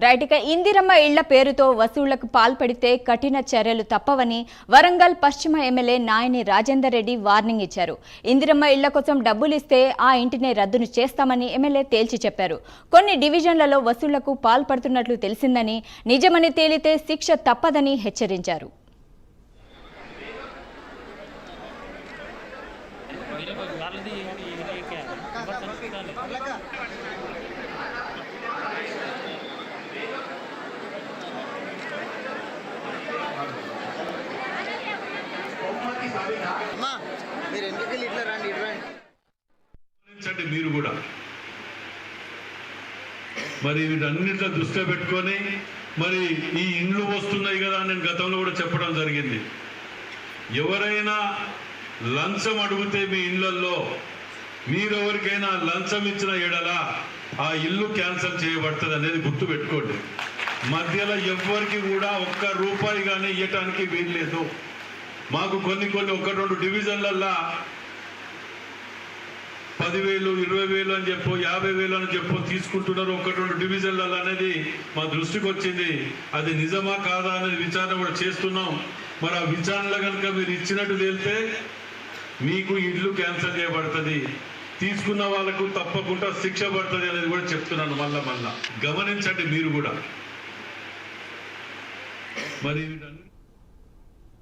రైట్గా ఇందిరమ్మ ఇళ్ల పేరుతో వసూళ్లకు పాల్పడితే కఠిన చర్యలు తప్పవని వరంగల్ పశ్చిమ ఎమ్మెల్యే నాయని రాజేందర్ రెడ్డి వార్నింగ్ ఇచ్చారు. ఇందిరమ్మ ఇళ్ల కోసం డబ్బులు ఇస్తే ఆ ఇంటిని రద్దును చేస్తామని ఎమ్మెల్యే తేల్చి చెప్పారు. కొన్ని డివిజన్లలో వసూళ్లకు పాల్పడుతున్నట్లు తెలిసిందని, నిజమని తేలితే శిక్ష తప్పదని హెచ్చరించారు. మీరు కూడా మరి వీటన్నిటిలో దృష్టిలో పెట్టుకొని మరి ఈ ఇండ్లు వస్తున్నాయి కదా నేను గతంలో కూడా చెప్పడం జరిగింది. ఎవరైనా లంచం అడిగితే మీ ఇళ్లలో మీరెవరికైనా లంచం ఇచ్చిన ఎడల ఆ ఇల్లు క్యాన్సిల్ చేయబడుతుంది అనేది గుర్తు పెట్టుకోండి. మధ్యలో ఎవ్వరికి కూడా ఒక్క రూపాయి కానీ ఇవ్వటానికి వీల్లేదు. మాకు కొన్ని 1-2 డివిజన్లల్లో 10,000, 20,000 అని చెప్పు, 50,000 అని చెప్పు తీసుకుంటున్నారు 1-2 డివిజన్లలో అనేది మా దృష్టికి వచ్చింది. అది నిజమా కాదా అనేది విచారణ కూడా చేస్తున్నాం. మరి ఆ విచారణలో కనుక మీరు ఇచ్చినట్టు తేలితే మీకు ఇల్లు క్యాన్సిల్ చేయబడుతుంది, తీసుకున్న వాళ్ళకు తప్పకుండా శిక్ష పడుతుంది అనేది కూడా చెప్తున్నాను. మళ్ళా గమనించండి మీరు కూడా మరి